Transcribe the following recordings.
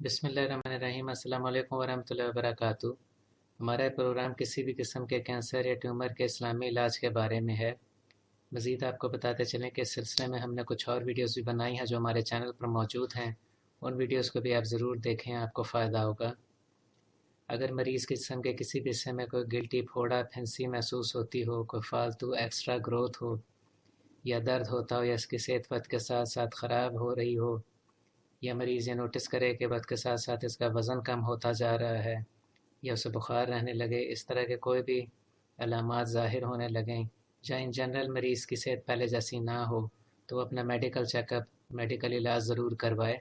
बिस्मिल्लाहिर्रहमानिर्रहीम। अस्सलाम वालेकुम वरहमतुल्लाहि वबरकातुहू। हमारा प्रोग्राम किसी भी किस्म के कैंसर या ट्यूमर के इस्लामी इलाज के बारे में है। मज़ीद आपको बताते चलें कि इस सिलसिले में हमने कुछ और वीडियोस भी बनाई हैं जो हमारे चैनल पर मौजूद हैं। उन वीडियोस को भी आप ज़रूर देखें, आपको फ़ायदा होगा। अगर मरीज़ के जिस्म के किसी भी हिस्से में कोई गिल्टी, फोड़ा, फुंसी महसूस होती हो, कोई फालतू एक्स्ट्रा ग्रोथ हो या दर्द होता हो या इसकी सेहत वक्त के साथ साथ ख़राब हो रही हो, या मरीज़ ये नोटिस करे कि वक्त के साथ साथ इसका वज़न कम होता जा रहा है या उसे बुखार रहने लगे, इस तरह के कोई भी अलामात ज़ाहिर होने लगें, या इन जनरल मरीज़ की सेहत पहले जैसी ना हो, तो वो अपना मेडिकल चेकअप, मेडिकल इलाज ज़रूर करवाए।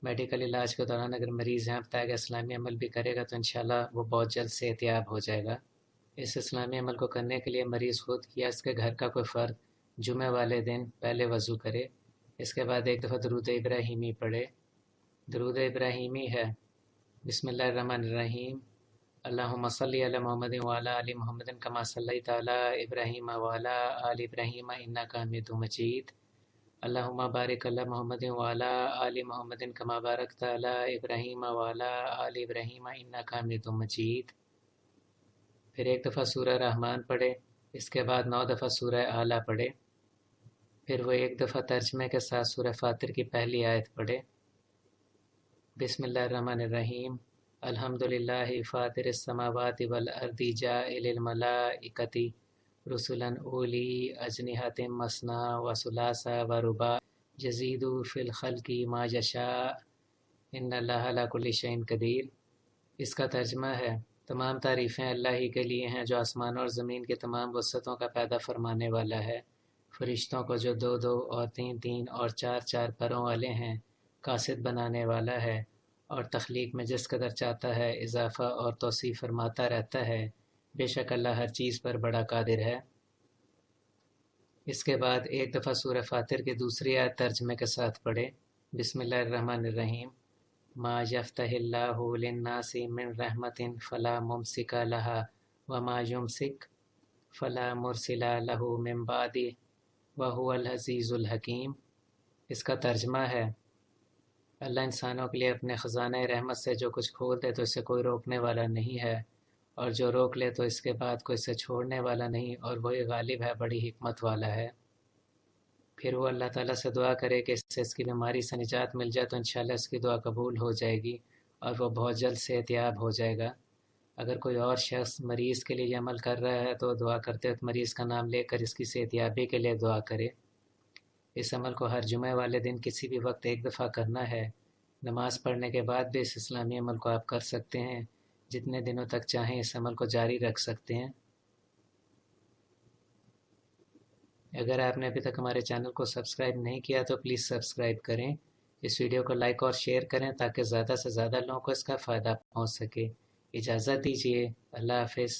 मेडिकल इलाज के दौरान अगर मरीज़ यहाँ बताया गया इस्लामी अमल भी करेगा तो इंशाल्लाह वो बहुत जल्द सेहतयाब हो जाएगा। इस इस्लामी अमल को करने के लिए मरीज़ खुद या इसके घर का कोई फ़र्द जुमे वाले दिन पहले वज़ू करे। इसके बाद एक दफ़ा दरूद इब्राहीमी पढ़े। दरूद इब्राहीमी है बिस्मिल्लाहिर्रहमानिर्रहीम, अल्लाहुम्मा सल्ली अला मुहम्मदिन व अला आलि मुहम्मदिन कमा सल्लैता अला इब्राहीम व अला आलि इब्राहीम इन्नका हमीदुम मजीद। अल्लाहुम्मा बारिक अला मुहम्मदिन व अला आलि मुहम्मदिन कमा बारकता अला इब्राहीम व अला आलि इब्राहीम इन्नका हमीदुम मजीद। फिर एक दफ़ा सूरह रहमान पढ़े। इसके बाद 9 दफ़ा सूरह आला पढ़े। फिर वो एक दफ़ा तर्जमे के साथ सूरह फातिर की पहली आयत पढ़े। बिस्मिल्लाहिर्रहमानिर्रहीम, अल्हम्दुलिल्लाहि फातिरिस समावाति वल अर्दि जाइलिल मलाइकति रुसुलन उली अजनिहतिन मसना व सुलासा व रुबा यज़ीदु फिल खल्क़ि मा यशा इन्नल्लाहा अला कुल्लि शैइन कदीर। इसका तर्जमा है, तमाम तारीफ़ें अल्लाह ही के लिए हैं जो आसमानों और ज़मीन की तमाम वसअतों का पैदा फरमाने वाला है। फरिश्तों को जो दो दो और तीन तीन और चार चार परों वाले हैं, कासिद बनाने वाला है और तख्लीक में जिस कदर चाहता है इजाफ़ा और तौसीफ़ फरमाता रहता है। बेशक अल्लाह हर चीज़ पर बड़ा कादिर है। इसके बाद एक दफ़ा सूरह फातिर की दूसरी आयत तर्जमे के साथ पढ़े। बिस्मिल्लाहिर्रहमानिर्रहीम, मा यफ्तहिल्लाहु लिन्नासि मिन रहमतिन फला मुमसिका लहा व मा युमसिक फला मुरसिला लहु मिन बादी व हुवल अज़ीज़ुल हकीम। इसका तर्जमा है, अल्लाह इंसानों के लिए अपने ख़ज़ाने रहमत से जो कुछ खोल दे तो इसे कोई रोकने वाला नहीं है, और जो रोक ले तो इसके बाद कोई इसे छोड़ने वाला नहीं, और वही गालिब है, बड़ी हिकमत वाला है। फिर वो अल्लाह ताला से दुआ करे कि इससे इसकी बीमारी से निजात मिल जाए तो इंशाल्लाह इसकी दुआ कबूल हो जाएगी और वो बहुत जल्द सेहतयाब हो जाएगा। अगर कोई और शख्स मरीज़ के लिए ये अमल कर रहा है तो दुआ करते वक्त मरीज़ का नाम लेकर इसकी सेहतयाबी के लिए दुआ करे। इस अमल को हर जुमे वाले दिन किसी भी वक्त एक दफ़ा करना है। नमाज पढ़ने के बाद भी इस इस्लामी अमल को आप कर सकते हैं। जितने दिनों तक चाहें इस अमल को जारी रख सकते हैं। अगर आपने अभी तक हमारे चैनल को सब्सक्राइब नहीं किया तो प्लीज़ सब्सक्राइब करें। इस वीडियो को लाइक और शेयर करें ताकि ज़्यादा से ज़्यादा लोगों को इसका फ़ायदा पहुंच सके। इजाज़त दीजिए। अल्लाह हाफ़िज़।